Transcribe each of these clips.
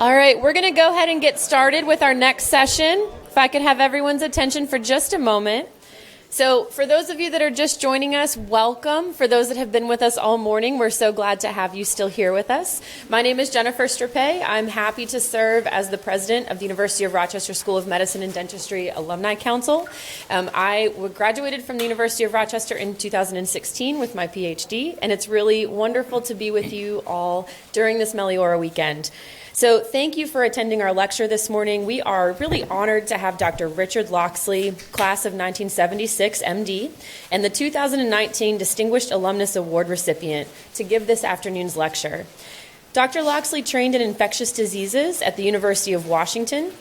All right, we're going to go ahead and get started with our next session. If I could have everyone's attention for just a moment. So for those of you that are just joining us, welcome. For those that have been with us all morning, we're so glad to have you still here with us. My name is Jennifer Strapay. I'm happy to serve as the president of the University of Rochester School of Medicine and Dentistry Alumni Council. I graduated from the University of Rochester in 2016 with my PhD, and it's really wonderful to be with you all during this Meliora Weekend. So thank you for attending our lecture this morning. We are really honored to have Dr. Richard Locksley, class of 1976, MD, and the 2019 Distinguished Alumnus Award recipient to give this afternoon's lecture. Dr. Locksley trained in infectious diseases at the University of Washington.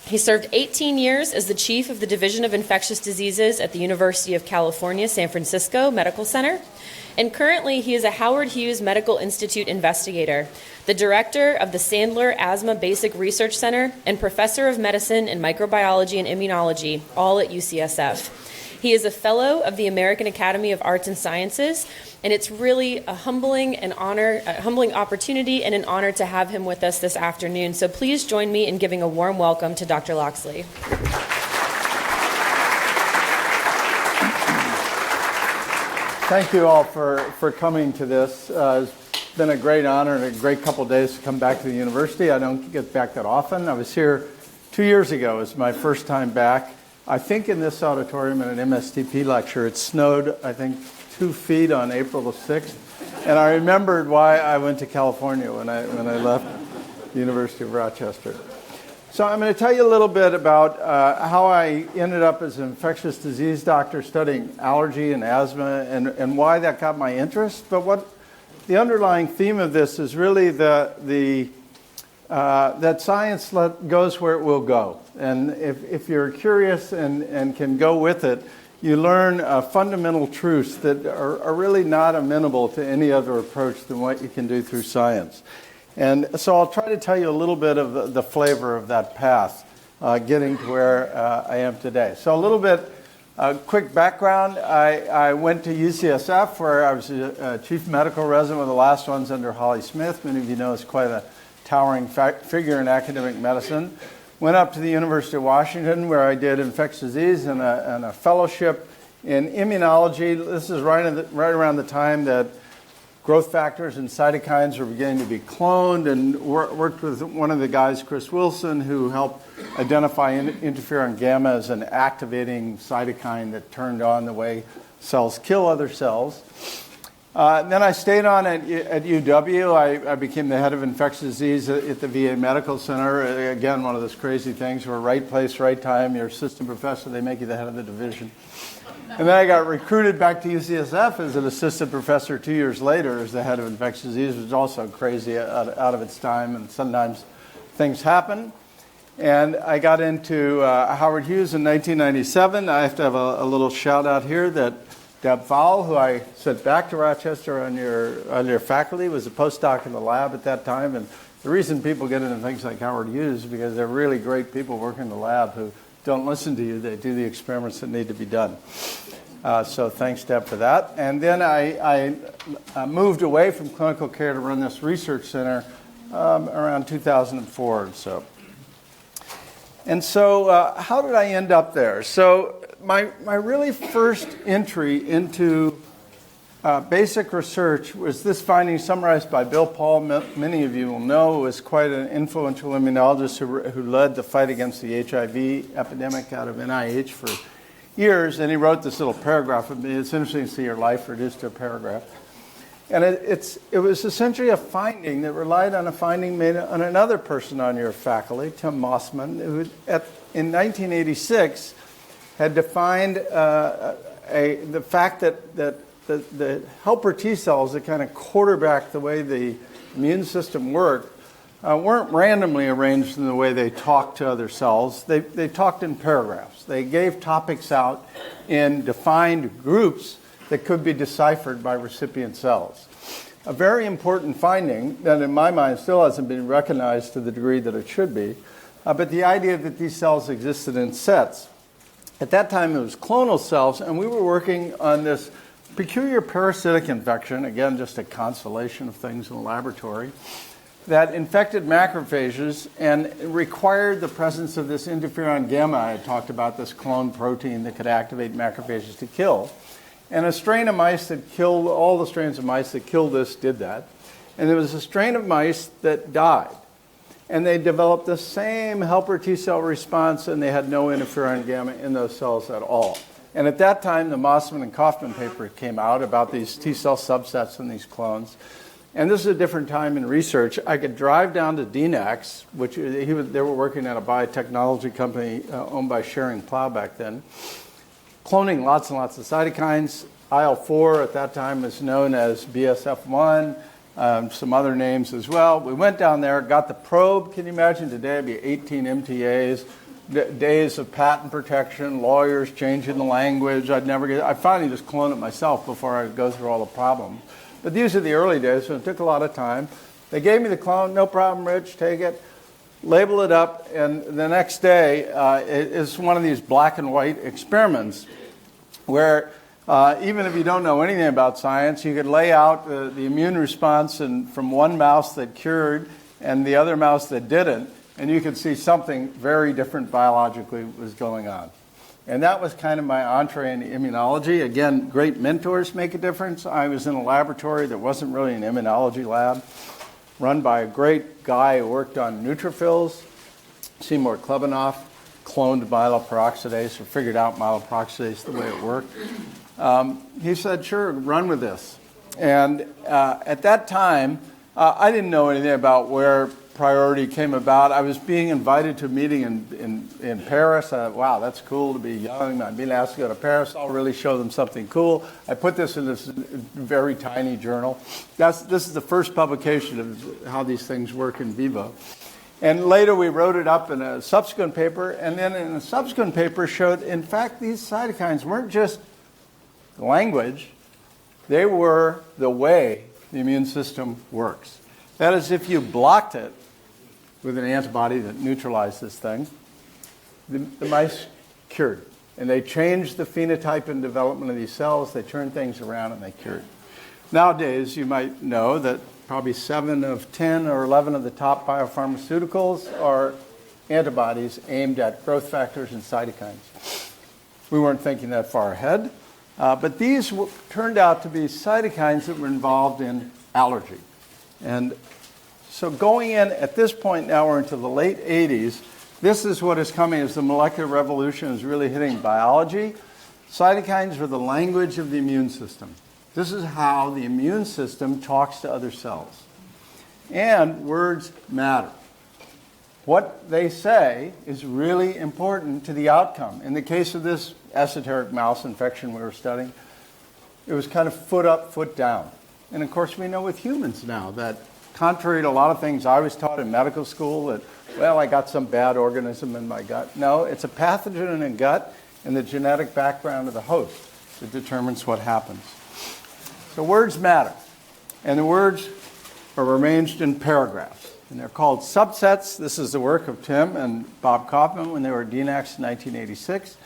He served 18 years as the chief of the Division of Infectious Diseases at the University of California, San Francisco Medical Center. And currently, he is a Howard Hughes Medical Institute investigator, the director of the Sandler Asthma Basic Research Center, and professor of medicine and microbiology and immunology, all at UCSF. He is a fellow of the American Academy of Arts and Sciences, and it's really a humbling opportunity and an honor to have him with us this afternoon. So please join me in giving a warm welcome to Dr. Locksley. Thank you all for coming to this. It's been a great honor and a great couple of days to come back to the university. I don't get back that often. I was here 2 years ago. It was my first time back. I think in this auditorium in an MSTP lecture, it snowed, I think, 2 feet on April the 6th. And I remembered why I went to California when I left the University of Rochester. So I'm going to tell you a little bit about how I ended up as an infectious disease doctor studying allergy and asthma and why that got my interest. But what the underlying theme of this is really that science goes where it will go. And if you're curious and can go with it, you learn fundamental truths that are really not amenable to any other approach than what you can do through science. And so I'll try to tell you a little bit of the flavor of that path, getting to where I am today. So a little bit, quick background. I went to UCSF, where I was a chief medical resident, one of the last ones under Holly Smith. Many of you know is quite a towering figure in academic medicine. Went up to the University of Washington, where I did infectious disease and a fellowship in immunology. This is right around the time that growth factors and cytokines were beginning to be cloned, and worked with one of the guys, Chris Wilson, who helped identify interferon gamma as an activating cytokine that turned on the way cells kill other cells. Then I stayed on at UW. I became the head of infectious disease at the VA Medical Center. Again, one of those crazy things where right place, right time, you're assistant professor, they make you the head of the division. And then I got recruited back to UCSF as an assistant professor 2 years later as the head of infectious disease, which was also crazy out of its time, and sometimes things happen. And I got into Howard Hughes in 1997. I have to have a little shout out here that Deb Fowle, who I sent back to Rochester on your faculty, was a postdoc in the lab at that time. And the reason people get into things like Howard Hughes is because they're really great people working in the lab who don't listen to you. They do the experiments that need to be done. So thanks, Deb, for that. And then I moved away from clinical care to run this research center around 2004 or so. And so how did I end up there? So my really first entry into basic research was this finding summarized by Bill Paul. Many of you will know was quite an influential immunologist who led the fight against the HIV epidemic out of NIH for years. And he wrote this little paragraph with me. It's interesting to see your life reduced to a paragraph. And it was essentially a finding that relied on a finding made on another person on your faculty, Tim Mossman, who in 1986 had defined the fact that the helper T cells that kind of quarterback the way the immune system worked weren't randomly arranged in the way they talked to other cells. They talked in paragraphs. They gave topics out in defined groups that could be deciphered by recipient cells. A very important finding that in my mind still hasn't been recognized to the degree that it should be, but the idea that these cells existed in sets. At that time it was clonal cells, and we were working on this peculiar parasitic infection, again just a constellation of things in the laboratory, that infected macrophages and required the presence of this interferon gamma I had talked about, this clone protein that could activate macrophages to kill. And a strain of mice that killed, all the strains of mice that killed this did that. And there was a strain of mice that died. And they developed the same helper T cell response, and they had no interferon gamma in those cells at all. And at that time, the Mossman and Kaufman paper came out about these T cell subsets in these clones. And this is a different time in research. I could drive down to DNAX, which they were working at a biotechnology company owned by Schering Plough back then, cloning lots and lots of cytokines. IL-4 at that time was known as BSF1, some other names as well. We went down there, got the probe. Can you imagine today it'd be 18 MTAs, days of patent protection, lawyers changing the language. I finally just cloned it myself before I go through all the problems. But these are the early days, so it took a lot of time. They gave me the clone, no problem, Rich, take it, label it up, and the next day it's one of these black and white experiments where even if you don't know anything about science, you could lay out the immune response from one mouse that cured and the other mouse that didn't, and you could see something very different biologically was going on. And that was kind of my entree into immunology. Again, great mentors make a difference. I was in a laboratory that wasn't really an immunology lab, run by a great guy who worked on neutrophils, Seymour Klebanoff, cloned myeloperoxidase or figured out myeloperoxidase the way it worked. He said, sure, run with this. And at that time, I didn't know anything about where priority came about. I was being invited to a meeting in Paris. I thought, wow, that's cool to be young. I'm being asked to go to Paris. I'll really show them something cool. I put this in this very tiny journal. This is the first publication of how these things work in vivo. And later we wrote it up in a subsequent paper, and then in a subsequent paper showed, in fact, these cytokines weren't just language. They were the way the immune system works. That is, if you blocked it with an antibody that neutralized this thing, the mice cured. And they changed the phenotype and development of these cells. They turned things around and they cured. Nowadays, you might know that probably 7 of 10 or 11 of the top biopharmaceuticals are antibodies aimed at growth factors and cytokines. We weren't thinking that far ahead, but these turned out to be cytokines that were involved in allergy. And so going in at this point now, we're into the late 80s. This is what is coming as the molecular revolution is really hitting biology. Cytokines are the language of the immune system. This is how the immune system talks to other cells. And words matter. What they say is really important to the outcome. In the case of this esoteric mouse infection we were studying, it was kind of foot up, foot down. And of course, we know with humans now that contrary to a lot of things I was taught in medical school that, well, I got some bad organism in my gut. No, it's a pathogen in the gut and the genetic background of the host that determines what happens. So words matter. And the words are arranged in paragraphs. And they're called subsets. This is the work of Tim and Bob Kaufman when they were at DNAX in 1986.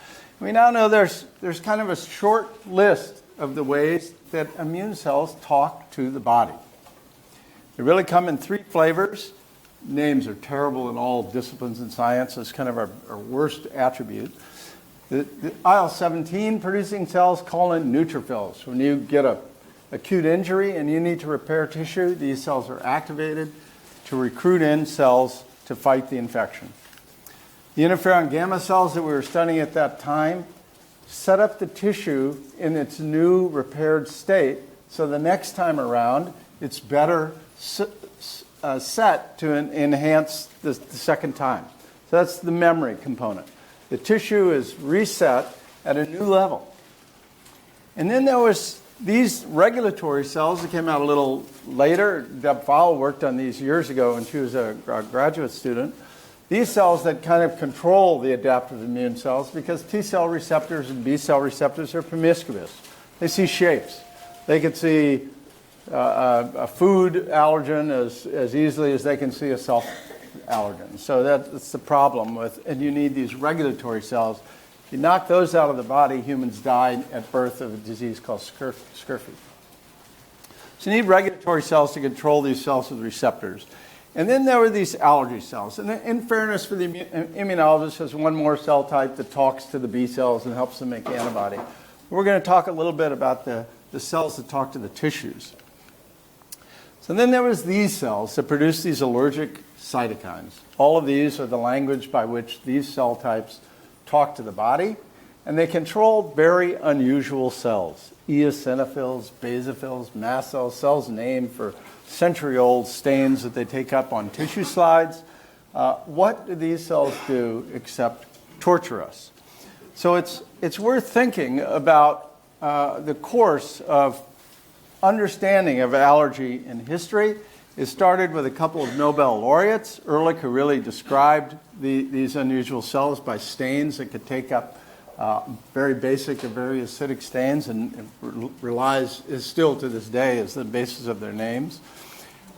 We now know there's kind of a short list of the ways that immune cells talk to the body. They really come in 3 flavors. Names are terrible in all disciplines in science. It's kind of our worst attribute. The IL-17 producing cells call in neutrophils. When you get an acute injury and you need to repair tissue, these cells are activated to recruit in cells to fight the infection. The interferon gamma cells that we were studying at that time set up the tissue in its new repaired state, so the next time around it's better set to enhance the second time. So that's the memory component. The tissue is reset at a new level. And then there was these regulatory cells that came out a little later. Deb Fowle worked on these years ago when she was a graduate student. These cells that kind of control the adaptive immune cells, because T cell receptors and B cell receptors are promiscuous. They see shapes. They could see a food allergen as easily as they can see a self-allergen. So that's the problem with, and you need these regulatory cells. If you knock those out of the body, humans die at birth of a disease called scurfy. So you need regulatory cells to control these cells with receptors. And then there were these allergy cells. And in fairness for the immunologist, there's one more cell type that talks to the B cells and helps them make antibody. We're going to talk a little bit about the cells that talk to the tissues. So then there was these cells that produce these allergic cytokines. All of these are the language by which these cell types talk to the body, and they control very unusual cells: eosinophils, basophils, mast cells, cells named for century-old stains that they take up on tissue slides. What do these cells do except torture us? So it's worth thinking about the course of understanding of allergy in history. It started with a couple of Nobel laureates, Ehrlich, who really described these unusual cells by stains that could take up very basic and very acidic stains, and is still to this day is the basis of their names.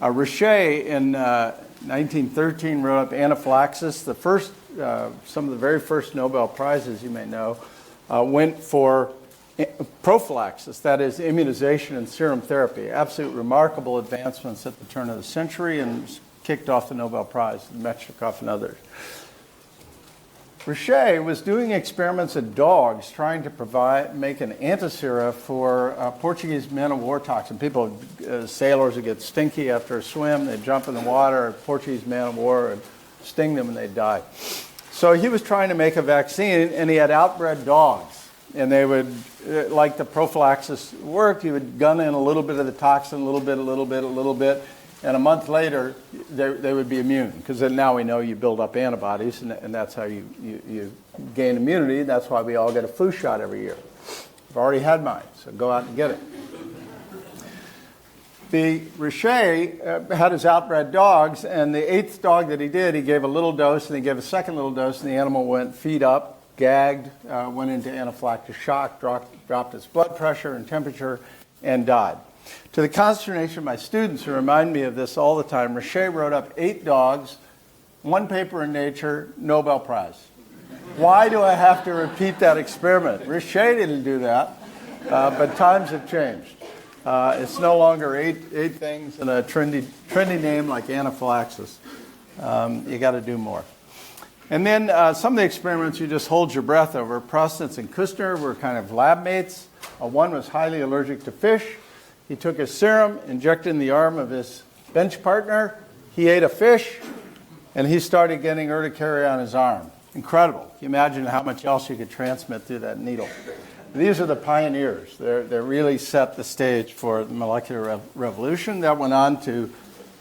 Richet in 1913 wrote up anaphylaxis. Some of the very first Nobel Prizes, you may know, went for prophylaxis, that is, immunization and serum therapy. Absolute remarkable advancements at the turn of the century, and kicked off the Nobel Prize, Metchnikoff and others. Richet was doing experiments at dogs trying to make an antisera for Portuguese man-of-war toxin. Sailors would get stinky after a swim, they'd jump in the water, a Portuguese man-of-war would sting them and they'd die. So he was trying to make a vaccine, and he had outbred dogs. And they would, like the prophylaxis worked, you would gun in a little bit of the toxin, a little bit, and a month later, they would be immune. Because then now we know you build up antibodies, and that's how you gain immunity. That's why we all get a flu shot every year. I've already had mine, so go out and get it. The Richet had his outbred dogs, and the 8th dog that he did, he gave a little dose, and he gave a second little dose, and the animal went feet up, gagged, went into anaphylactic shock, dropped its blood pressure and temperature, and died. To the consternation of my students, who remind me of this all the time, Richet wrote up 8 dogs, 1 paper in Nature, Nobel Prize. Why do I have to repeat that experiment? Richet didn't do that, but times have changed. It's no longer 8 things and a trendy name like anaphylaxis. You got to do more. And then some of the experiments you just hold your breath over. Prostnitz and Kushner were kind of lab mates. One was highly allergic to fish. He took his serum, injected in the arm of his bench partner. He ate a fish, and he started getting urticaria on his arm. Incredible. Can you imagine how much else you could transmit through that needle? These are the pioneers. They really set the stage for the molecular revolution. That went on to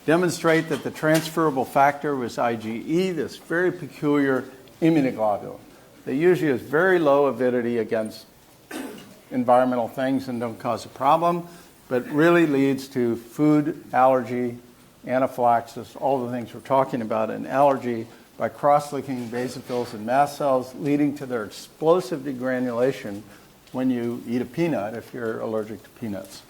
demonstrate that the transferable factor was IgE, this very peculiar immunoglobulin. They usually has very low avidity against environmental things and don't cause a problem, but really leads to food allergy, anaphylaxis, all the things we're talking about in allergy by cross-linking basophils and mast cells, leading to their explosive degranulation when you eat a peanut if you're allergic to peanuts.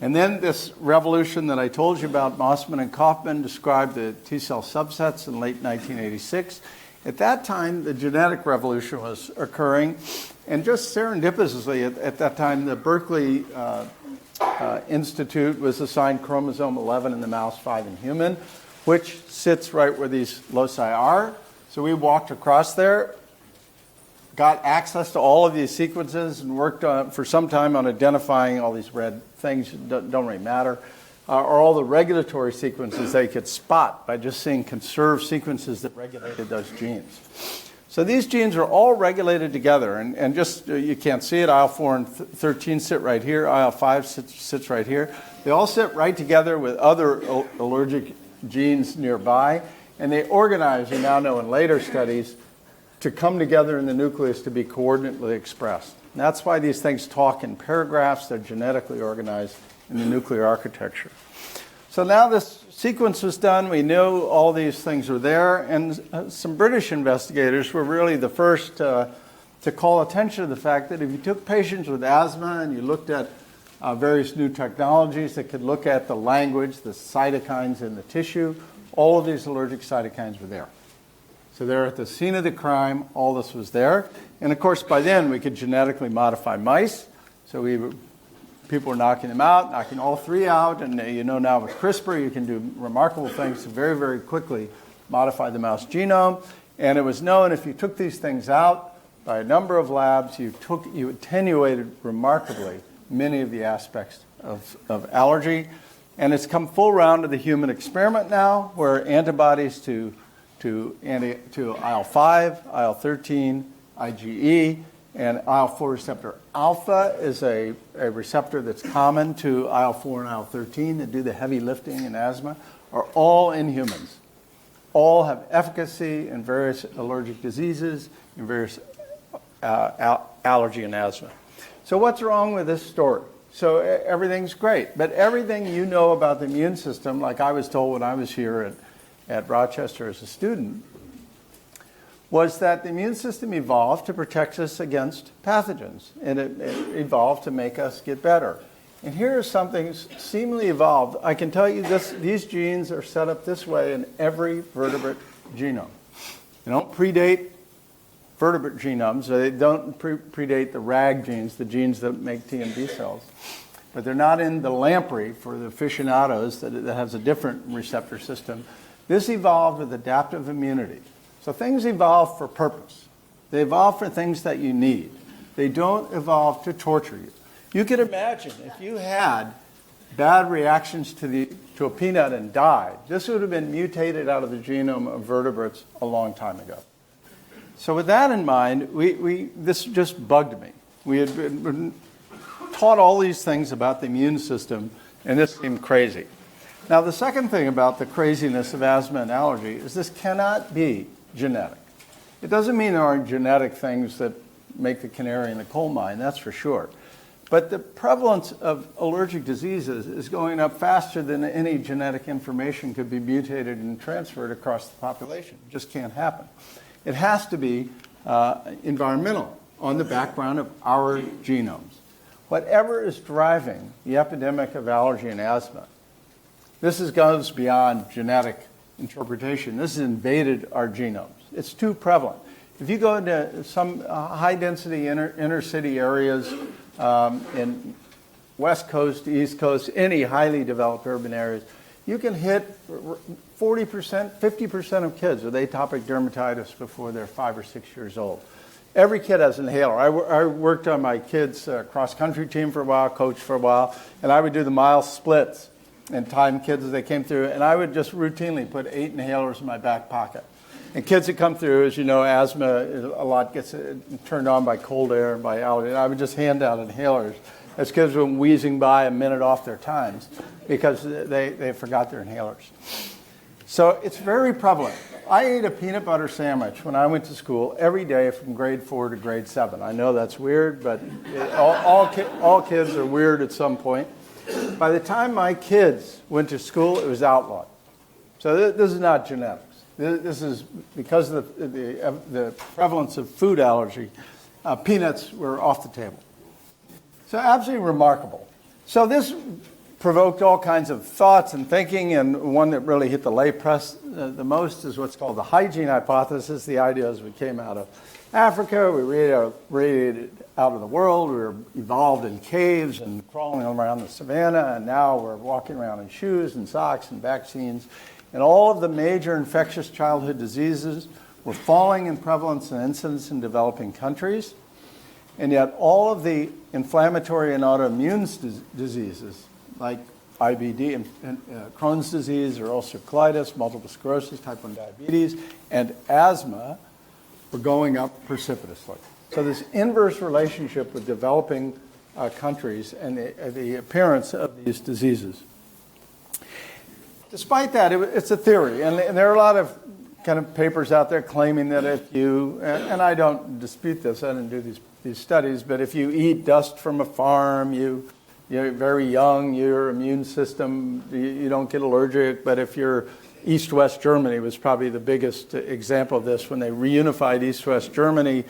And then this revolution that I told you about, Mossman and Kaufman described the T-cell subsets in late 1986. At that time, the genetic revolution was occurring, and just serendipitously at that time, the Berkeley Institute was assigned chromosome 11 in the mouse, 5 in human, which sits right where these loci are. So we walked across there, got access to all of these sequences, and worked on, for some time on identifying all these red things that don't really matter, or all the regulatory sequences they could spot by just seeing conserved sequences that regulated those genes. So these genes are all regulated together, and just, you can't see it, IL-4 and 13 sit right here, IL-5 sits right here. They all sit right together with other allergic genes nearby, and they organize, you now know in later studies, to come together in the nucleus to be coordinately expressed. And that's why these things talk in paragraphs. They're genetically organized in the nuclear architecture. So now this sequence was done. We knew all these things were there. And some British investigators were really the first to call attention to the fact that if you took patients with asthma and you looked at various new technologies that could look at the language, the cytokines in the tissue, all of these allergic cytokines were there. So they're at the scene of the crime. All this was there. And, of course, by then we could genetically modify mice. So we people were knocking them out, knocking all three out, and now with CRISPR you can do remarkable things to very, very quickly modify the mouse genome. And it was known if you took these things out by a number of labs, you attenuated remarkably many of the aspects of allergy. And it's come full round to the human experiment now, where antibodies to IL-5, IL-13, IgE, and IL-4 receptor alpha is a receptor that's common to IL-4 and IL-13 that do the heavy lifting in asthma, are all in humans. All have efficacy in various allergic diseases, in various allergy and asthma. So what's wrong with this story? So everything's great, but everything you know about the immune system, like I was told when I was here at Rochester as a student, was that the immune system evolved to protect us against pathogens, and it evolved to make us get better. And here is something seemingly evolved. I can tell you these genes are set up this way in every vertebrate genome. They don't predate vertebrate genomes. They don't predate the RAG genes, the genes that make T and B cells. But they're not in the lamprey for the aficionados that has a different receptor system. This evolved with adaptive immunity. So things evolve for purpose. They evolve for things that you need. They don't evolve to torture you. You could imagine if you had bad reactions to a peanut and died, this would have been mutated out of the genome of vertebrates a long time ago. So with that in mind, this just bugged me. We had been taught all these things about the immune system, and this seemed crazy. Now, the second thing about the craziness of asthma and allergy is this cannot be genetic. It doesn't mean there aren't genetic things that make the canary in the coal mine, that's for sure. But the prevalence of allergic diseases is going up faster than any genetic information could be mutated and transferred across the population. It just can't happen. It has to be environmental on the background of our genomes. Whatever is driving the epidemic of allergy and asthma, this goes beyond genetic interpretation. This has invaded our genomes. It's too prevalent. If you go into some high-density inner city areas in West Coast, East Coast, any highly developed urban areas, you can hit 40%, 50% of kids with atopic dermatitis before they're 5 or 6 years old. Every kid has an inhaler. I worked on my kids' cross-country team for a while, coached for a while, and I would do the mile splits and time kids as they came through, and I would just routinely put 8 inhalers in my back pocket. And kids that come through, as you know, asthma a lot gets turned on by cold air and by allergy, and I would just hand out inhalers as kids were wheezing by a minute off their times because they forgot their inhalers. So it's very prevalent. I ate a peanut butter sandwich when I went to school every day from grade 4 to grade 7. I know that's weird, but all kids are weird at some point. By the time my kids went to school, it was outlawed. So this is not genetics. This is because of the prevalence of food allergy. Peanuts were off the table. So absolutely remarkable. So this provoked all kinds of thoughts and thinking, and one that really hit the lay press the most is what's called the hygiene hypothesis. The idea is we came out of Africa, we radiated out of the world, we were evolved in caves and crawling around the savannah, and now we're walking around in shoes and socks and vaccines. And all of the major infectious childhood diseases were falling in prevalence and incidence in developing countries. And yet all of the inflammatory and autoimmune diseases, like IBD and Crohn's disease or ulcerative colitis, multiple sclerosis, type 1 diabetes, and asthma were going up precipitously. So this inverse relationship with developing countries and the appearance of these diseases. Despite that, it's a theory, and there are a lot of kind of papers out there claiming that if you, and I don't dispute this, I didn't do these studies, but if you eat dust from a farm, you're very young, your immune system, you don't get allergic. But if you're East-West Germany was probably the biggest example of this. When they reunified East-West Germany,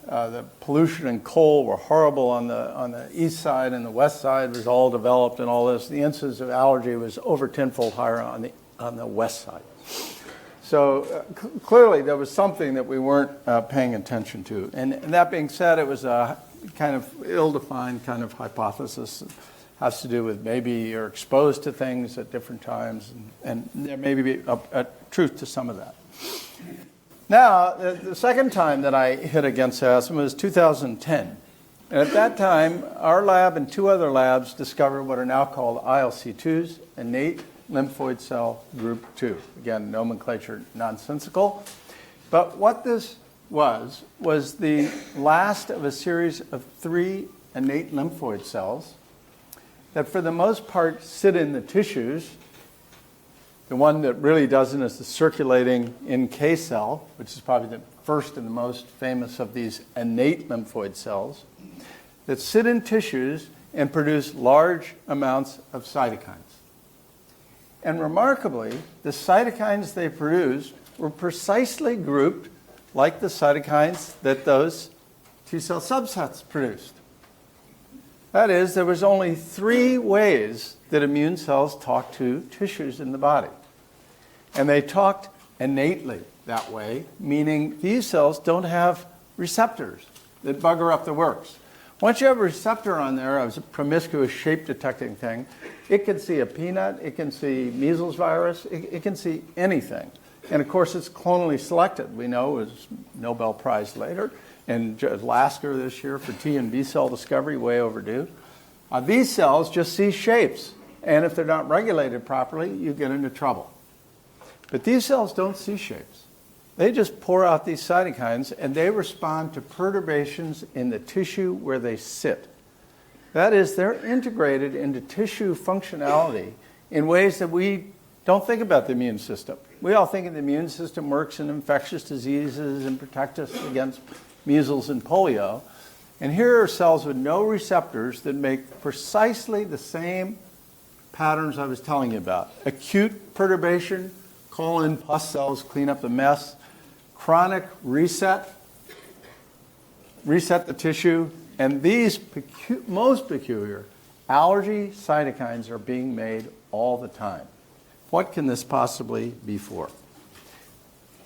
the pollution and coal were horrible on the east side, and the west side was all developed and all this. The incidence of allergy was over tenfold higher on the west side. So clearly there was something that we weren't paying attention to. And that being said, it was a kind of ill-defined kind of hypothesis. has to do with maybe you're exposed to things at different times, and there may be a truth to some of that. Now, the second time that I hit against asthma was 2010. And at that time, our lab and 2 other labs discovered what are now called ILC2s, innate lymphoid cell group 2. Again, nomenclature nonsensical. But what this was the last of a series of 3 innate lymphoid cells that for the most part sit in the tissues. The one that really doesn't is the circulating NK cell, which is probably the first and the most famous of these innate lymphoid cells, that sit in tissues and produce large amounts of cytokines. And remarkably, the cytokines they produced were precisely grouped like the cytokines that those T-cell subsets produced. That is, there was only 3 ways that immune cells talk to tissues in the body. And they talked innately that way, meaning these cells don't have receptors that bugger up the works. Once you have a receptor on there, a promiscuous shape-detecting thing, it can see a peanut, it can see measles virus, it can see anything. And of course, it's clonally selected. We know it was Nobel Prize later, and Lasker this year for T and B cell discovery, way overdue. These cells just see shapes, and if they're not regulated properly, you get into trouble. But these cells don't see shapes. They just pour out these cytokines, and they respond to perturbations in the tissue where they sit. That is, they're integrated into tissue functionality in ways that we don't think about the immune system. We all think the immune system works in infectious diseases and protects us against measles and polio. And here are cells with no receptors that make precisely the same patterns I was telling you about. Acute perturbation, call in pus cells, clean up the mess. Chronic reset the tissue. And these most peculiar allergy cytokines are being made all the time. What can this possibly be for?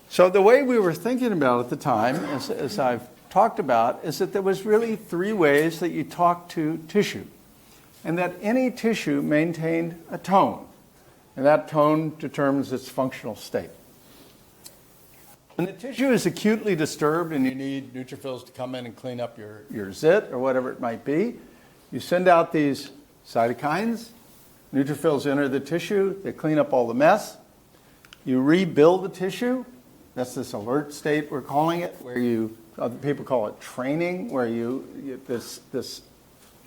So the way we were thinking about it at the time, as I've talked about, is that there was really 3 ways that you talk to tissue. And that any tissue maintained a tone. And that tone determines its functional state. When the tissue is acutely disturbed and you need neutrophils to come in and clean up your zit or whatever it might be, you send out these cytokines. Neutrophils enter the tissue. They clean up all the mess. You rebuild the tissue. That's this alert state we're calling it, where other people call it training, where the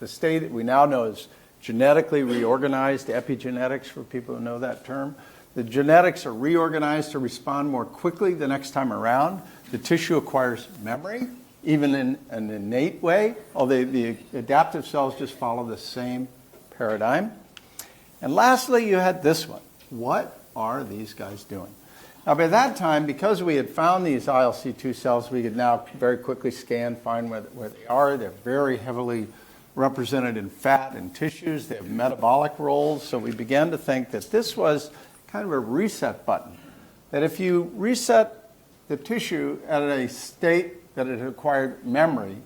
state that we now know is genetically reorganized, epigenetics for people who know that term. The genetics are reorganized to respond more quickly the next time around. The tissue acquires memory, even in an innate way, although the adaptive cells just follow the same paradigm. And lastly, you had this one. What are these guys doing? Now, by that time, because we had found these ILC2 cells, we could now very quickly scan, find where they are. They're very heavily represented in fat and tissues. They have metabolic roles. So we began to think that this was kind of a reset button. That if you reset the tissue at a state that it had acquired memory,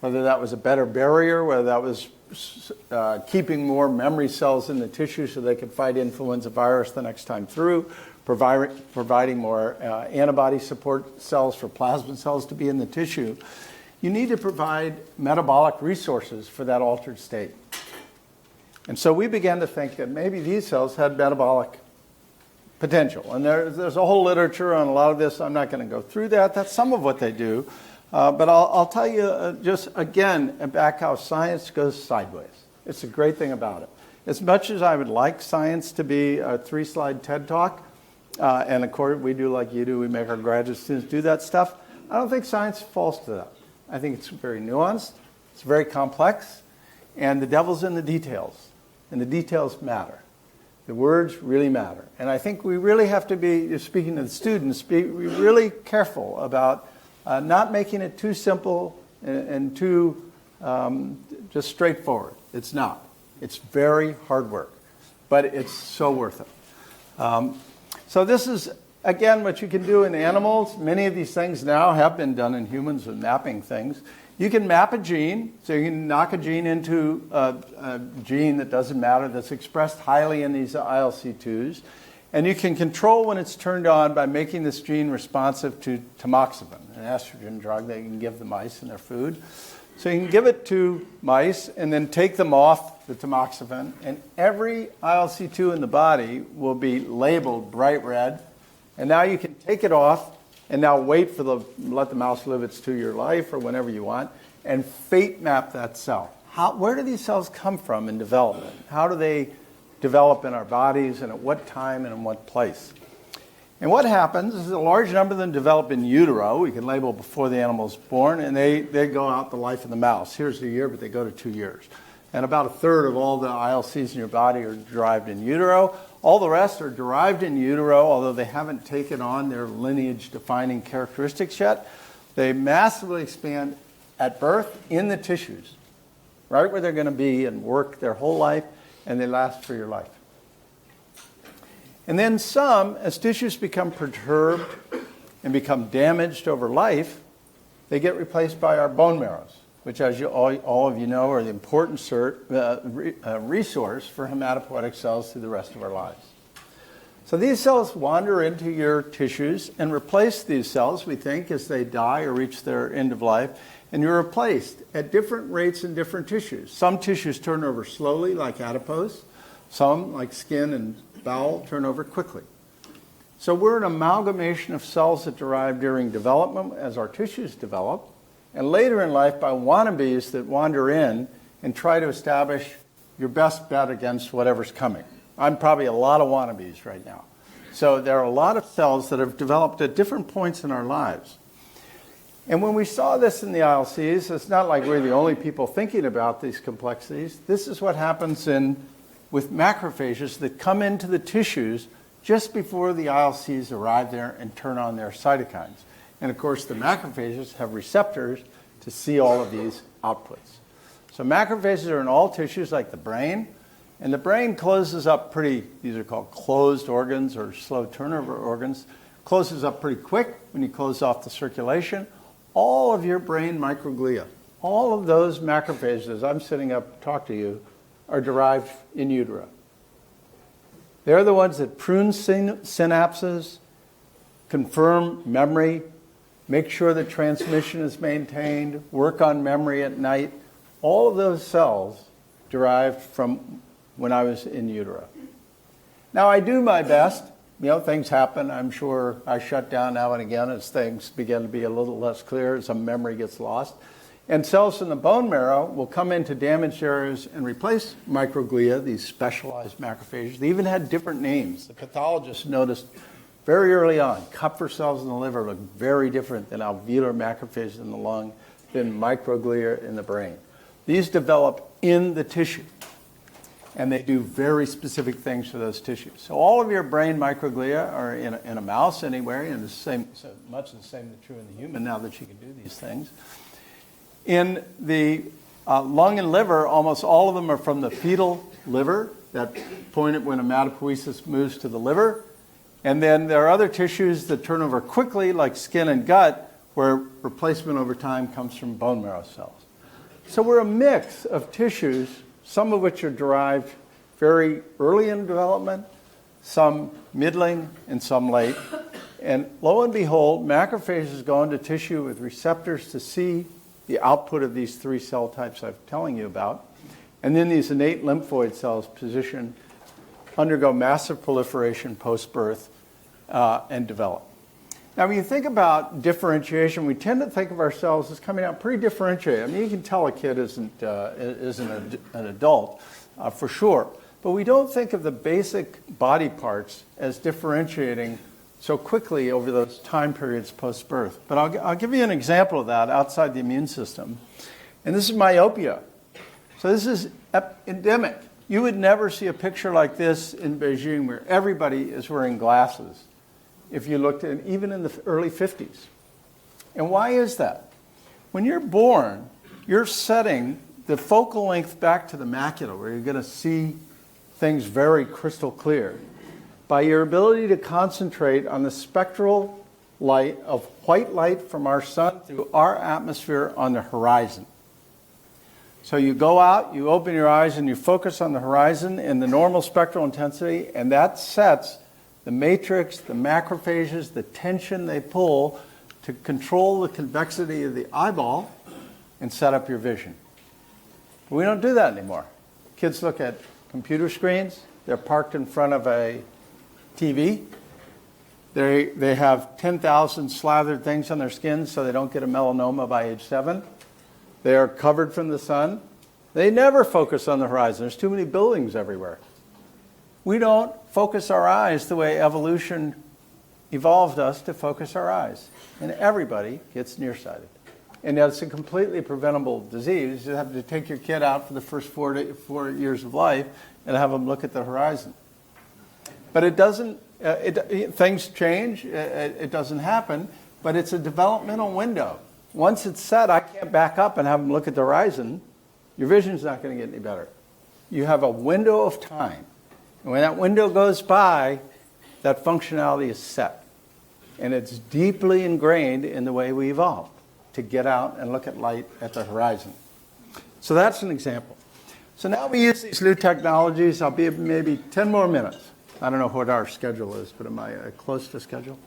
whether that was a better barrier, whether that was keeping more memory cells in the tissue so they could fight influenza virus the next time through, providing more antibody support cells for plasma cells to be in the tissue, you need to provide metabolic resources for that altered state. And so we began to think that maybe these cells had metabolic potential. And there's a whole literature on a lot of this. I'm not going to go through that. That's some of what they do. But I'll tell you just again back how science goes sideways. It's a great thing about it. As much as I would like science to be a 3-slide TED Talk, and of course we do like you do, we make our graduate students do that stuff, I don't think science falls to that. I think it's very nuanced, it's very complex, and the devil's in the details. And the details matter. The words really matter. And I think we really have to be, speaking to the students, be really careful about not making it too simple and too just straightforward. It's not. It's very hard work, but it's so worth it. So this is, again, what you can do in animals. Many of these things now have been done in humans with mapping things. You can map a gene, so you can knock a gene into a gene that doesn't matter, that's expressed highly in these ILC2s. And you can control when it's turned on by making this gene responsive to tamoxifen, an estrogen drug that you can give the mice in their food. So you can give it to mice and then take them off the tamoxifen, and every ILC2 in the body will be labeled bright red. And now you can take it off and now let the mouse live its 2-year life or whenever you want, and fate map that cell. Where do these cells come from in development? How do they develop in our bodies, and at what time and in what place? And what happens is a large number of them develop in utero. We can label before the animal's born, and they go out the life of the mouse. Here's a year, but they go to 2 years. And about a third of all the ILCs in your body are derived in utero. All the rest are derived in utero, although they haven't taken on their lineage-defining characteristics yet. They massively expand at birth in the tissues, right where they're going to be and work their whole life, and they last for your life. And then some, as tissues become perturbed and become damaged over life, they get replaced by our bone marrows, which, as all of you know, are the important resource for hematopoietic cells through the rest of our lives. So these cells wander into your tissues and replace these cells, we think, as they die or reach their end of life, and you're replaced at different rates in different tissues. Some tissues turn over slowly, like adipose. Some, like skin and bowel, turn over quickly. So we're an amalgamation of cells that derive during development as our tissues develop, and later in life by wannabes that wander in and try to establish your best bet against whatever's coming. I'm probably a lot of wannabes right now. So there are a lot of cells that have developed at different points in our lives. And when we saw this in the ILCs, it's not like we're the only people thinking about these complexities. This is what happens with macrophages that come into the tissues just before the ILCs arrive there and turn on their cytokines. And of course, the macrophages have receptors to see all of these outputs. So macrophages are in all tissues like the brain, and the brain closes up these are called closed organs or slow turnover organs, closes up pretty quick when you close off the circulation. All of your brain microglia, all of those macrophages, as I'm sitting up to talk to you, are derived in utero. They're the ones that prune synapses, confirm memory, make sure that transmission is maintained, work on memory at night. All of those cells derived from when I was in utero. Now, I do my best. Things happen. I'm sure I shut down now and again as things begin to be a little less clear, some memory gets lost. And cells in the bone marrow will come into damaged areas and replace microglia, these specialized macrophages. They even had different names. The pathologists noticed very early on, Kupffer cells in the liver look very different than alveolar macrophages in the lung, than microglia in the brain. These develop in the tissue, and they do very specific things to those tissues. So all of your brain microglia are in a mouse anywhere, and much the same is true in the human now that you can do these things. In the lung and liver, almost all of them are from the fetal liver, that point at when hematopoiesis moves to the liver. And then there are other tissues that turn over quickly, like skin and gut, where replacement over time comes from bone marrow cells. So we're a mix of tissues, some of which are derived very early in development, some middling, and some late. And lo and behold, macrophages go into tissue with receptors to see the output of these 3 cell types I'm telling you about. And then these innate lymphoid cells undergo massive proliferation post-birth and develop. Now, when you think about differentiation, we tend to think of ourselves as coming out pretty differentiated. I mean, you can tell a kid isn't an adult, for sure. But we don't think of the basic body parts as differentiating so quickly over those time periods post-birth. But I'll give you an example of that outside the immune system. And this is myopia. So this is endemic. You would never see a picture like this in Beijing where everybody is wearing glasses if you looked at even in the early 50s. And why is that? When you're born, you're setting the focal length back to the macula, where you're going to see things very crystal clear, by your ability to concentrate on the spectral light, of white light from our sun through our atmosphere on the horizon. So you go out, you open your eyes, and you focus on the horizon in the normal spectral intensity, and that sets the matrix, the macrophages, the tension they pull to control the convexity of the eyeball and set up your vision. But we don't do that anymore. Kids look at computer screens. They're parked in front of a TV. They have 10,000 slathered things on their skin so they don't get a melanoma by age 7. They are covered from the sun. They never focus on the horizon. There's too many buildings everywhere. We don't focus our eyes the way evolution evolved us to focus our eyes. And everybody gets nearsighted. And that's a completely preventable disease. You have to take your kid out for the first 4 years of life and have them look at the horizon. But it doesn't, things change, it doesn't happen, but it's a developmental window. Once it's set, I can't back up and have them look at the horizon. Your vision's not going to get any better. You have a window of time. And when that window goes by, that functionality is set. And it's deeply ingrained in the way we evolved to get out and look at light at the horizon. So that's an example. So now we use these new technologies. I'll be maybe 10 more minutes. I don't know what our schedule is, but am I close to schedule?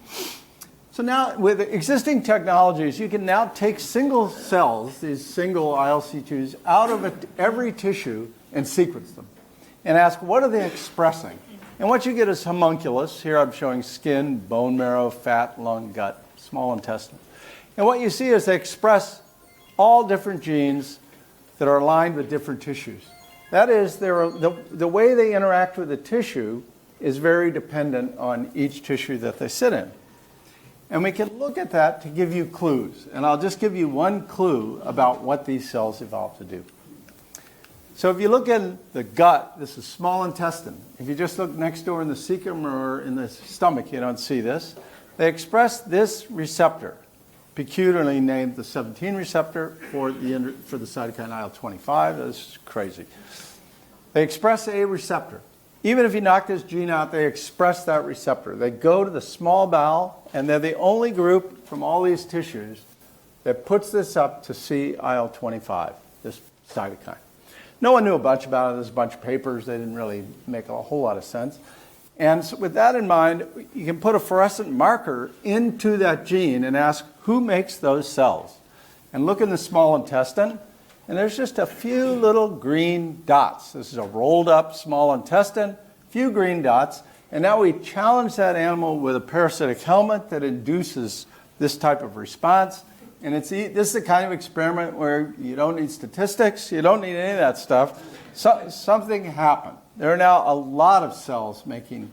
So now with existing technologies, you can now take single cells, these single ILC2s, out of every tissue and sequence them and ask, what are they expressing? And what you get is homunculus. Here I'm showing skin, bone marrow, fat, lung, gut, small intestine. And what you see is they express all different genes that are aligned with different tissues. That is, the way they interact with the tissue is very dependent on each tissue that they sit in. And we can look at that to give you clues. And I'll just give you one clue about what these cells evolved to do. So if you look in the gut, this is small intestine. If you just look next door in the cecum or in the stomach, you don't see this. They express this receptor, peculiarly named the 17 receptor for the cytokine IL-25. That's crazy. They express a receptor. Even if you knock this gene out, they express that receptor. They go to the small bowel, and they're the only group from all these tissues that puts this up to see IL-25, this cytokine. No one knew a bunch about it. There's a bunch of papers. They didn't really make a whole lot of sense. And so with that in mind, you can put a fluorescent marker into that gene and ask, who makes those cells? And look in the small intestine, and there's just a few little green dots. This is a rolled up small intestine, few green dots. And now we challenge that animal with a parasitic helmet that induces this type of response. And this is the kind of experiment where you don't need statistics, you don't need any of that stuff. Something happened. There are now a lot of cells making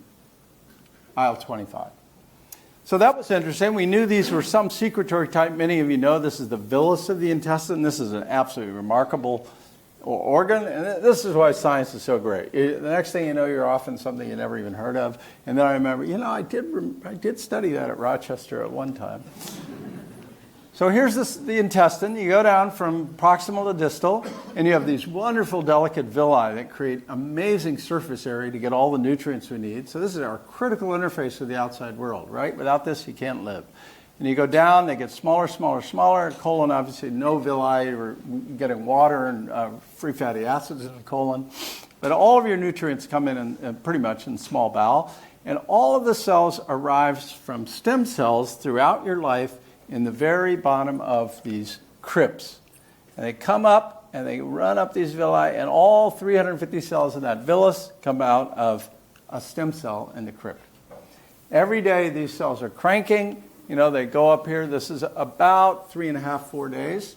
IL-25. So that was interesting. We knew these were some secretory type. Many of you know this is the villus of the intestine. This is an absolutely remarkable organ. And this is why science is so great. The next thing you know, you're off in something you never even heard of. And then I remember, I did study that at Rochester at one time. So here's the intestine. You go down from proximal to distal, and you have these wonderful, delicate villi that create amazing surface area to get all the nutrients we need. So this is our critical interface with the outside world, right? Without this, you can't live. And you go down, they get smaller, smaller, smaller. Colon, obviously, no villi. We're getting water and free fatty acids in the colon. But all of your nutrients come in pretty much in small bowel. And all of the cells arrive from stem cells throughout your life in the very bottom of these crypts. And they come up and they run up these villi, and all 350 cells in that villus come out of a stem cell in the crypt. Every day these cells are cranking. They go up here. This is about 3.5, 4 days.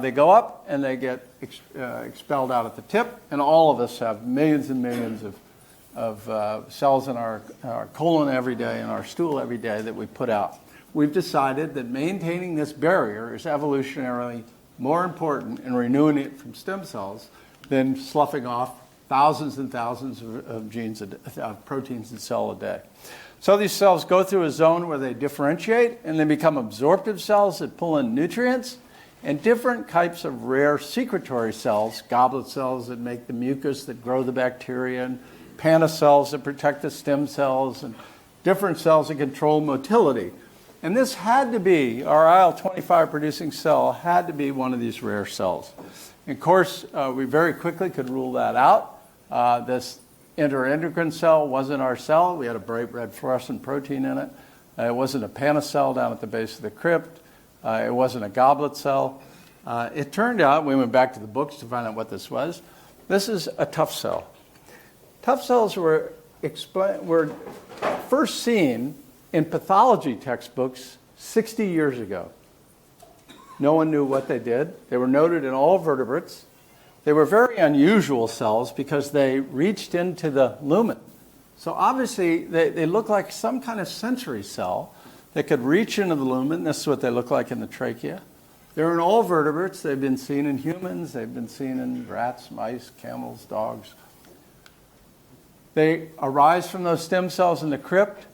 They go up and they get expelled out at the tip, and all of us have millions and millions of cells in our colon every day and our stool every day that we put out. We've decided that maintaining this barrier is evolutionarily more important in renewing it from stem cells than sloughing off thousands and thousands of genes, of proteins in cell a day. So these cells go through a zone where they differentiate and they become absorptive cells that pull in nutrients, and different types of rare secretory cells, goblet cells that make the mucus that grow the bacteria, and Panna cells that protect the stem cells, and different cells that control motility. And this had to be, our IL-25 producing cell had to be one of these rare cells. And of course, we very quickly could rule that out. This enteroendocrine cell wasn't our cell. We had a bright red fluorescent protein in it. It wasn't a panicell down at the base of the crypt. It wasn't a goblet cell. It turned out, we went back to the books to find out what this was. This is a tough cell. Tough cells were first seen in pathology textbooks 60 years ago. No one knew what they did. They were noted in all vertebrates. They were very unusual cells because they reached into the lumen. So obviously, they look like some kind of sensory cell that could reach into the lumen. This is what they look like in the trachea. They're in all vertebrates. They've been seen in humans. They've been seen in rats, mice, camels, dogs. They arise from those stem cells in the crypt.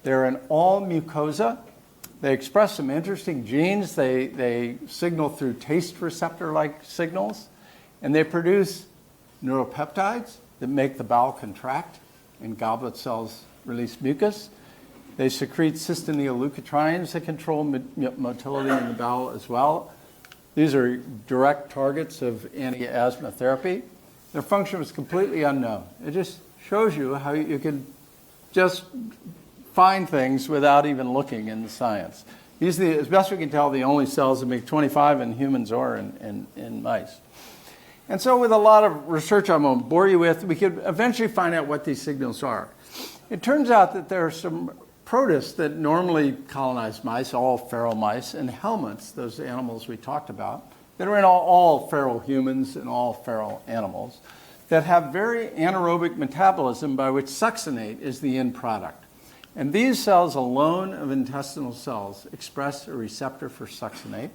They're in all mucosa. They express some interesting genes. They signal through taste receptor-like signals. And they produce neuropeptides that make the bowel contract, and goblet cells release mucus. They secrete cystinyl-leukotrienes that control motility in the bowel as well. These are direct targets of anti-asthma therapy. Their function was completely unknown. It just shows you how you can just find things without even looking in the science. These are, as best we can tell, the only cells that make 25 in humans or in mice. And so with a lot of research I won't bore you with, we could eventually find out what these signals are. It turns out that there are some protists that normally colonize mice, all feral mice, and helminths, those animals we talked about, that are in all feral humans and all feral animals, that have very anaerobic metabolism by which succinate is the end product. And these cells alone of intestinal cells express a receptor for succinate.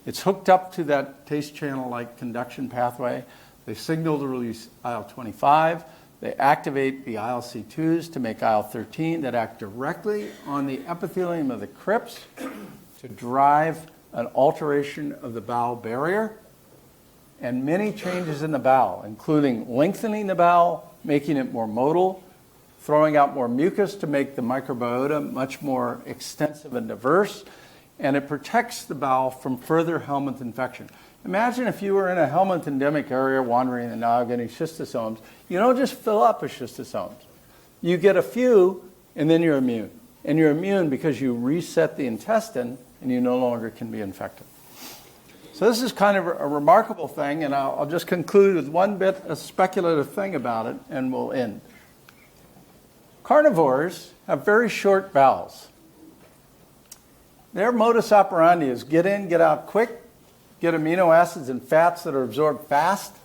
It's hooked up to that taste channel-like conduction pathway. They signal to release IL-25. They activate the ILC2s to make IL-13 that act directly on the epithelium of the crypts to drive an alteration of the bowel barrier and many changes in the bowel, including lengthening the bowel, making it more motile, throwing out more mucus to make the microbiota much more extensive and diverse, and it protects the bowel from further helminth infection. Imagine if you were in a helminth endemic area wandering the Nile getting schistosomes. You don't just fill up with schistosomes. You get a few, and then you're immune. And you're immune because you reset the intestine, and you no longer can be infected. So this is kind of a remarkable thing, and I'll just conclude with one bit, a speculative thing about it, and we'll end. Carnivores have very short bowels. Their modus operandi is get in, get out quick, get amino acids and fats that are absorbed fast.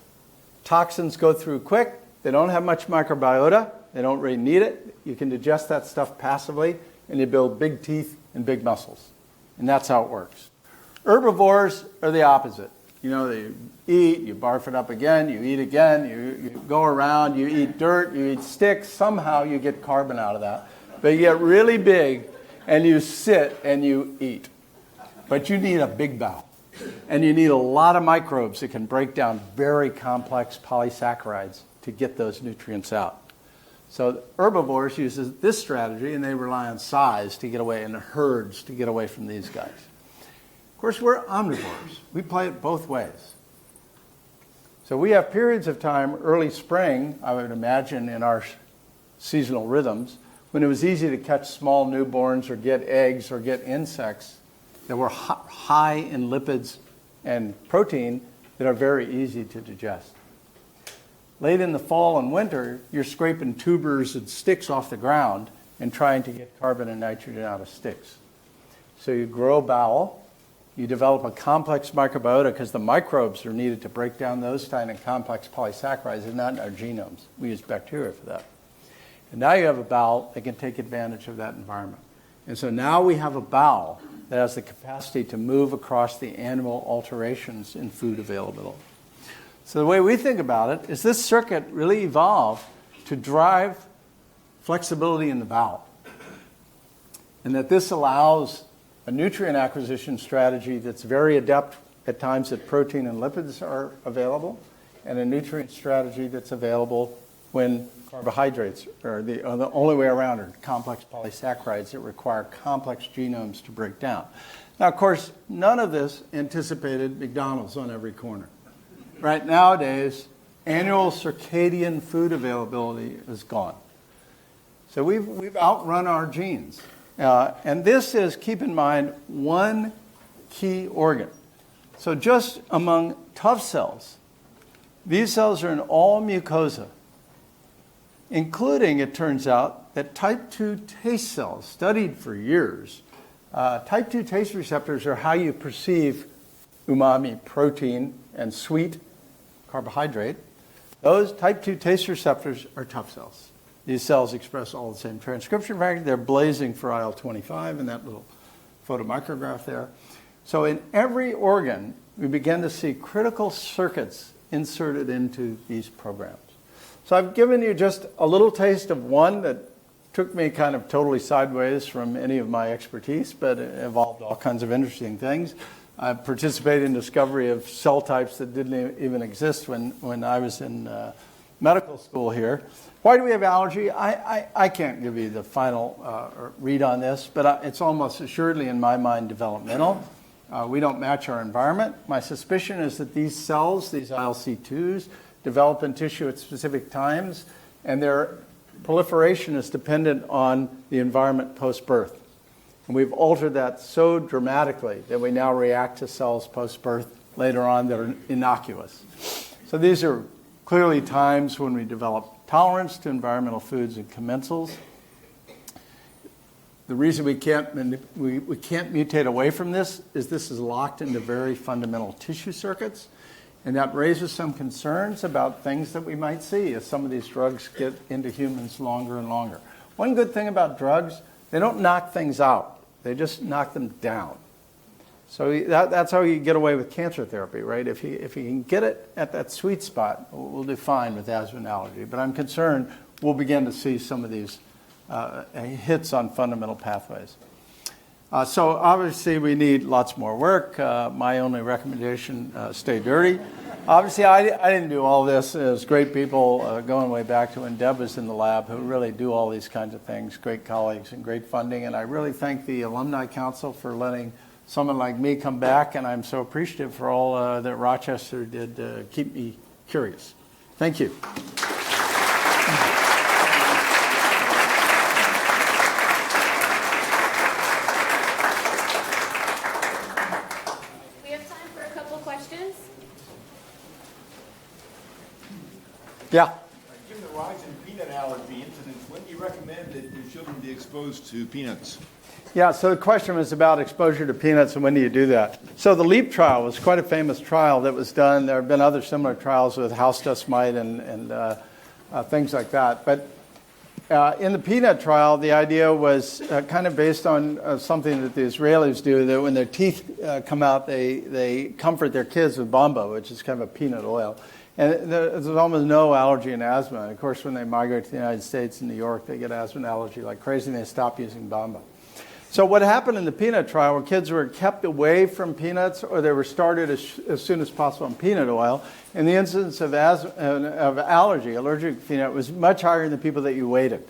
Toxins go through quick. They don't have much microbiota. They don't really need it. You can digest that stuff passively, and you build big teeth and big muscles. And that's how it works. Herbivores are the opposite. You know, you eat, you barf it up again, you eat again, you go around, you eat dirt, you eat sticks. Somehow you get carbon out of that. But you get really big, and you sit and you eat. But you need a big bowel. And you need a lot of microbes that can break down very complex polysaccharides to get those nutrients out. So herbivores use this strategy, and they rely on size to get away, and herds to get away from these guys. Of course, we're omnivores. We play it both ways. So we have periods of time, early spring, I would imagine, in our seasonal rhythms, when it was easy to catch small newborns or get eggs or get insects that were high in lipids and protein that are very easy to digest. Late in the fall and winter, you're scraping tubers and sticks off the ground and trying to get carbon and nitrogen out of sticks. So you grow bowel, you develop a complex microbiota because the microbes are needed to break down those kind of complex polysaccharides and not in our genomes. We use bacteria for that. And now you have a bowel that can take advantage of that environment. And so now we have a bowel that has the capacity to move across the annual alterations in food availability. So the way we think about it is this circuit really evolved to drive flexibility in the bowel. And that this allows a nutrient acquisition strategy that's very adept at times that protein and lipids are available, and a nutrient strategy that's available when carbohydrates are the only way around are complex polysaccharides that require complex genomes to break down. Now, of course, none of this anticipated McDonald's on every corner. Right nowadays, annual circadian food availability is gone. So we've outrun our genes. And this is, keep in mind, one key organ. So just among tough cells, these cells are in all mucosa, including, it turns out, that type 2 taste cells, studied for years. Type 2 taste receptors are how you perceive umami, protein, and sweet carbohydrate. Those type 2 taste receptors are tough cells. These cells express all the same transcription factors. They're blazing for IL-25 in that little photomicrograph there. So in every organ, we begin to see critical circuits inserted into these programs. So I've given you just a little taste of one that took me kind of totally sideways from any of my expertise, but it involved all kinds of interesting things. I participated in discovery of cell types that didn't even exist when I was in medical school here. Why do we have allergy? I can't give you the final read on this, but it's almost assuredly, in my mind, developmental. We don't match our environment. My suspicion is that these cells, these ILC2s, develop in tissue at specific times, and their proliferation is dependent on the environment post-birth. And we've altered that so dramatically that we now react to cells post-birth later on that are innocuous. So these are clearly times when we develop tolerance to environmental foods and commensals. The reason we can't mutate away from this is locked into very fundamental tissue circuits, and that raises some concerns about things that we might see as some of these drugs get into humans longer and longer. One good thing about drugs, they don't knock things out. They just knock them down. So that's how you get away with cancer therapy, right? If you can get it at that sweet spot, we'll do fine with asthma and allergy. But I'm concerned we'll begin to see some of these hits on fundamental pathways. So obviously we need lots more work. My only recommendation, stay dirty. Obviously I didn't do all this. There's great people going way back to when Deb was in the lab who really do all these kinds of things, great colleagues and great funding. And I really thank the Alumni Council for letting someone like me come back, and I'm so appreciative for all that Rochester did to keep me curious. Thank you. We have time for a couple questions. Yeah. Given the rise in peanut allergy incidence, when do you recommend that your children be exposed to peanuts? Yeah, so the question was about exposure to peanuts and when do you do that? So the LEAP trial was quite a famous trial that was done. There have been other similar trials with house dust mite and things like that. But in the peanut trial, the idea was kind of based on something that the Israelis do, that when their teeth come out, they comfort their kids with bamba, which is kind of a peanut oil. And there's almost no allergy and asthma. And of course, when they migrate to the United States and New York, they get asthma and allergy like crazy, and they stop using bamba. So what happened in the peanut trial, where kids were kept away from peanuts or they were started as soon as possible on peanut oil, and the incidence of allergy, allergic peanut, was much higher in the people that you waited.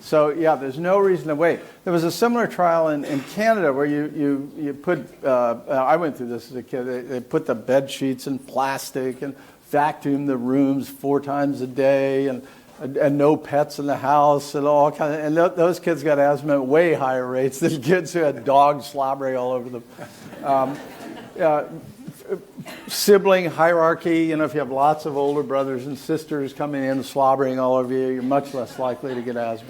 So yeah, there's no reason to wait. There was a similar trial in Canada where you put, I went through this as a kid, they put the bed sheets in plastic and vacuum the rooms 4 times a day, and no pets in the house, and all kind of, and those kids got asthma at way higher rates than kids who had dogs slobbering all over them. Sibling hierarchy, you know, if you have lots of older brothers and sisters coming in slobbering all over you, you're much less likely to get asthma.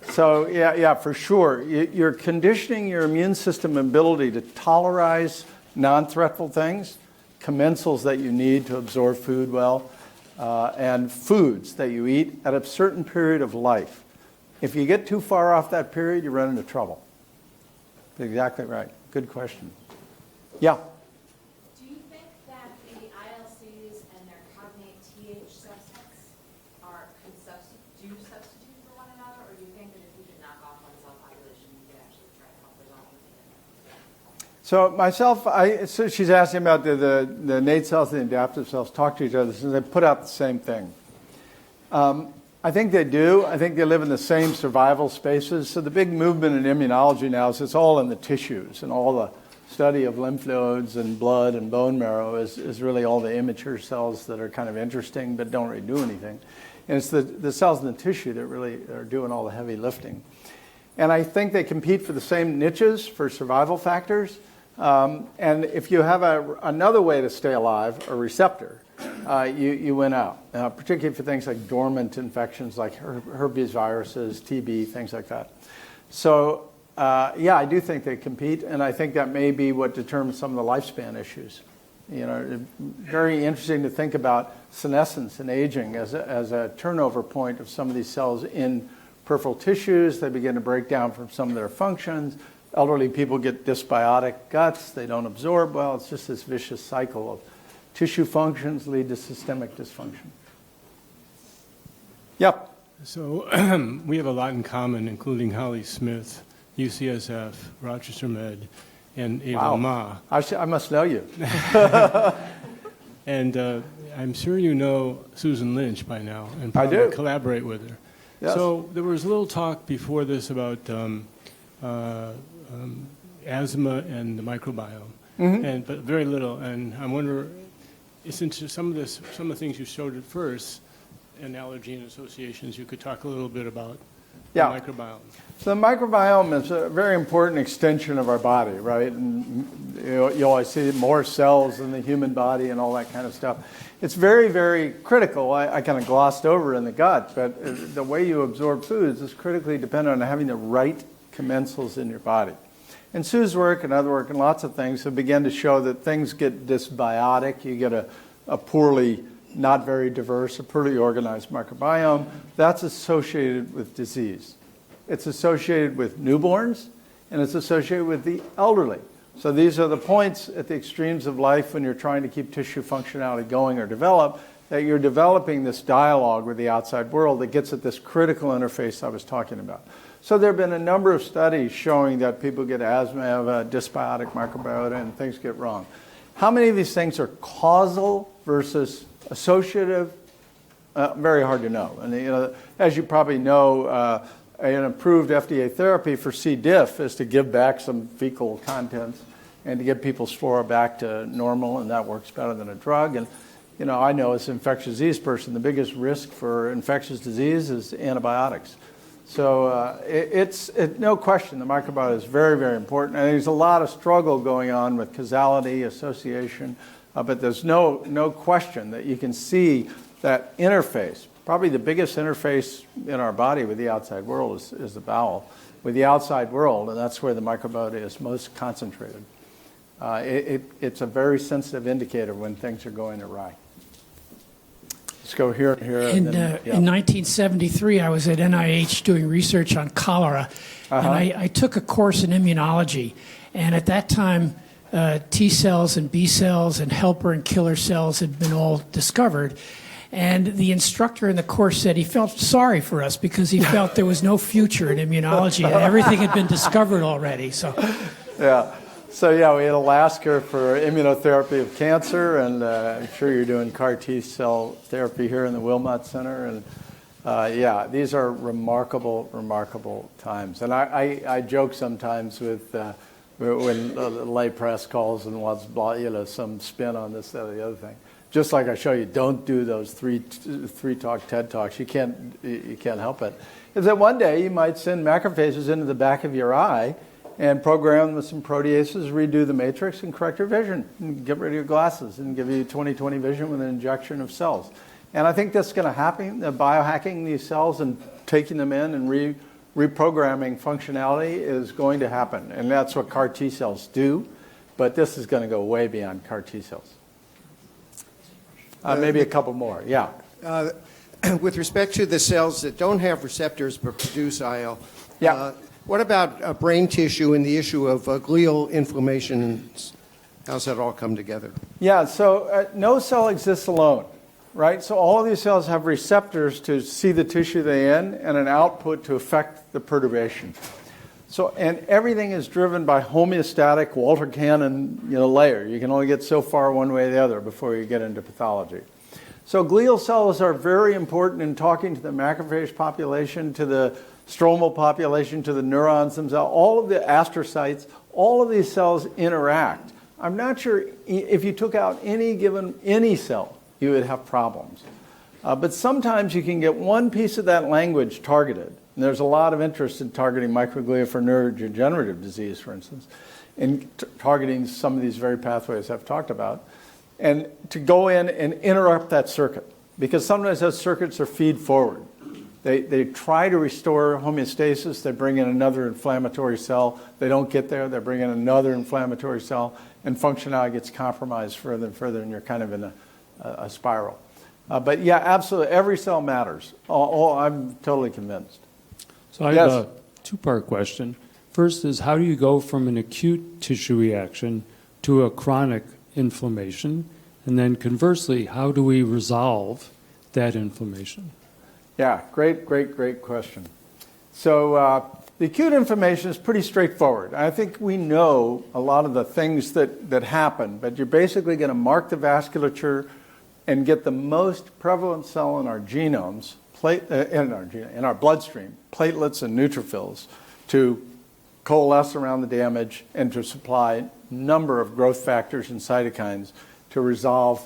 So yeah, for sure, you're conditioning your immune system ability to tolerize non-threatful things, commensals that you need to absorb food well, and foods that you eat at a certain period of life. If you get too far off that period, you run into trouble. Exactly right. Good question. Yeah? Do you think that the ILCs and their cognate TH subsets do substitute for one another, or do you think that if we could knock off one cell population, we could actually try to help resolve it? So myself, so she's asking about the innate cells and the adaptive cells talk to each other since they put out the same thing. I think they do. I think they live in the same survival spaces. So the big movement in immunology now is it's all in the tissues, and all the study of lymph nodes and blood and bone marrow is really all the immature cells that are kind of interesting but don't really do anything. And it's the cells in the tissue that really are doing all the heavy lifting. And I think they compete for the same niches for survival factors. And if you have another way to stay alive, a receptor, you win out, particularly for things like dormant infections like herpes viruses, TB, things like that. So, yeah, I do think they compete, and I think that may be what determines some of the lifespan issues. You know, very interesting to think about senescence and aging as a turnover point of some of these cells in peripheral tissues. They begin to break down from some of their functions. Elderly people get dysbiotic guts. They don't absorb well. It's just this vicious cycle of tissue functions lead to systemic dysfunction. Yep. So we have a lot in common, including Holly Smith, UCSF, Rochester Med, and Ava Ma. I must know you. And I'm sure you know Susan Lynch by now, and I probably do. collaborate with her. Yes. So there was a little talk before this about asthma and the microbiome, but very little. And I wonder, since some of the things you showed at first, and allergy and associations, you could talk a little bit about the microbiome. So the microbiome is a very important extension of our body, right? And you always see more cells in the human body and all that kind of stuff. It's very, very critical. I kind of glossed over in the gut, but the way you absorb foods is critically dependent on having the right commensals in your body. And Sue's work and other work and lots of things have begun to show that things get dysbiotic. You get a poorly, not very diverse, a poorly organized microbiome. That's associated with disease. It's associated with newborns, and it's associated with the elderly. So these are the points at the extremes of life when you're trying to keep tissue functionality going or develop, that you're developing this dialogue with the outside world that gets at this critical interface I was talking about. So there have been a number of studies showing that people get asthma, have a dysbiotic microbiota, and things get wrong. How many of these things are causal versus associative? Very hard to know. And as you probably know, an approved FDA therapy for C. diff is to give back some fecal contents and to get people's flora back to normal, and that works better than a drug. And I know as an infectious disease person, the biggest risk for infectious disease is antibiotics. So it's no question the microbiota is very, very important. And there's a lot of struggle going on with causality, association, but there's no question that you can see that interface. Probably the biggest interface in our body with the outside world is the bowel, with the outside world, and that's where the microbiota is most concentrated. It's a very sensitive indicator when things are going awry. Let's go here and here. In 1973, I was at NIH doing research on cholera, and I took a course in immunology. And at that time, T cells and B cells and helper and killer cells had been all discovered. And the instructor in the course said he felt sorry for us because he felt there was no future in immunology and everything had been discovered already. So, we had Alaska for immunotherapy of cancer, and I'm sure you're doing CAR T cell therapy here in the Wilmot Center. And these are remarkable, remarkable times. And I joke sometimes with when the lay press calls and wants some spin on this, that, or the other thing. Just like I show you, don't do those three talk TED Talks. You can't help it. Is that one day you might send macrophages into the back of your eye and program them with some proteases, redo the matrix, and correct your vision, and get rid of your glasses, and give you 20/20 vision with an injection of cells. And I think that's going to happen. Biohacking these cells and taking them in and reprogramming functionality is going to happen, and that's what CAR T cells do. But this is going to go way beyond CAR T cells. Maybe a couple more. Yeah. With respect to the cells that don't have receptors but produce IL, what about brain tissue and the issue of glial inflammation? How's that all come together? Yeah, so no cell exists alone, right? So all of these cells have receptors to see the tissue they're in and an output to affect the perturbation. So, and everything is driven by homeostatic Walter Cannon, layer. You can only get so far one way or the other before you get into pathology. So glial cells are very important in talking to the macrophage population, to the stromal population, to the neurons themselves, all of the astrocytes, all of these cells interact. I'm not sure if you took out any cell, you would have problems. But sometimes you can get one piece of that language targeted. And there's a lot of interest in targeting microglia for neurodegenerative disease, for instance, in targeting some of these very pathways I've talked about, and to go in and interrupt that circuit. Because sometimes those circuits are feed forward. They try to restore homeostasis. They bring in another inflammatory cell. They don't get there. They bring in another inflammatory cell, and functionality gets compromised further and further, and you're kind of in a spiral. But yeah, absolutely, every cell matters. I'm totally convinced. So I have a two-part question. First is, how do you go from an acute tissue reaction to a chronic inflammation? And then conversely, how do we resolve that inflammation? Yeah, great question. So the acute inflammation is pretty straightforward. I think we know a lot of the things that happen, but you're basically going to mark the vasculature and get the most prevalent cell in our genomes, in our bloodstream, platelets and neutrophils, to coalesce around the damage and to supply a number of growth factors and cytokines to resolve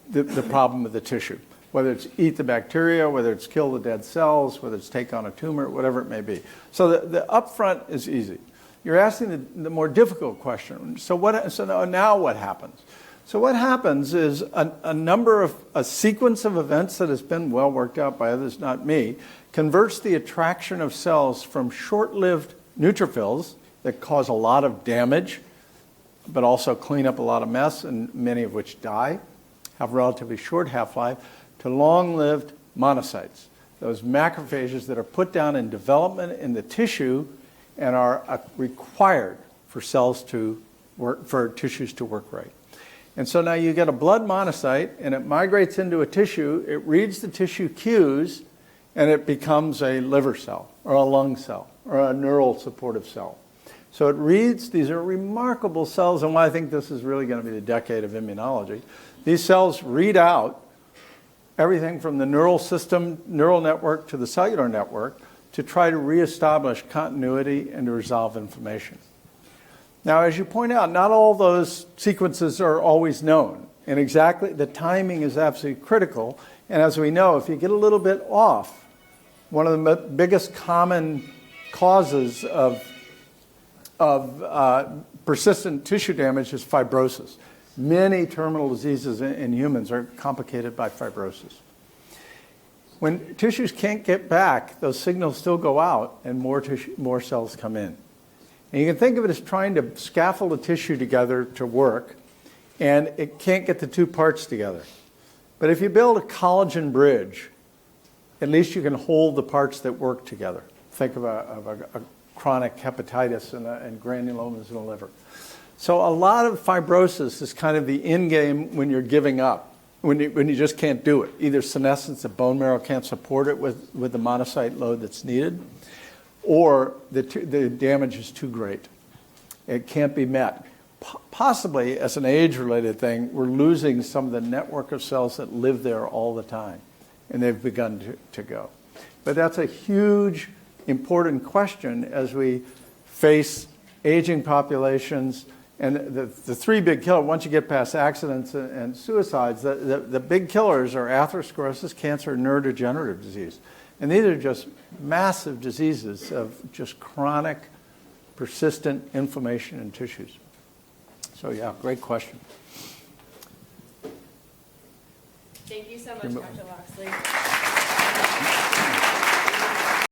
the problem of the tissue. Whether it's eat the bacteria, whether it's kill the dead cells, whether it's take on a tumor, whatever it may be. So the upfront is easy. You're asking the more difficult question. So now what happens? So what happens is a sequence of events that has been well worked out by others, not me, converts the attraction of cells from short-lived neutrophils that cause a lot of damage, but also clean up a lot of mess, and many of which die, have relatively short half-life, to long-lived monocytes, those macrophages that are put down in development in the tissue and are required for cells to work, for tissues to work right. And so now you get a blood monocyte, and it migrates into a tissue, it reads the tissue cues, and it becomes a liver cell, or a lung cell, or a neural supportive cell. So it reads, these are remarkable cells, and why I think this is really going to be the decade of immunology. These cells read out everything from the neural system, neural network, to the cellular network to try to reestablish continuity and to resolve inflammation. Now, as you point out, not all those sequences are always known, and exactly the timing is absolutely critical. And as we know, if you get a little bit off, one of the biggest common causes of persistent tissue damage is fibrosis. Many terminal diseases in humans are complicated by fibrosis. When tissues can't get back, those signals still go out and more cells come in. And you can think of it as trying to scaffold a tissue together to work, and it can't get the two parts together. But if you build a collagen bridge, at least you can hold the parts that work together. Think of a chronic hepatitis and granulomas in the liver. So a lot of fibrosis is kind of the end game when you're giving up, when you just can't do it. Either senescence, the bone marrow can't support it with the monocyte load that's needed, or the damage is too great. It can't be met. Possibly, as an age-related thing, we're losing some of the network of cells that live there all the time, and they've begun to go. But that's a huge, important question as we face aging populations. And the three big killers, once you get past accidents and suicides, the big killers are atherosclerosis, cancer, and neurodegenerative disease. And these are just massive diseases of just chronic, persistent inflammation in tissues. So yeah, great question. Thank you so much, Dr. Locksley.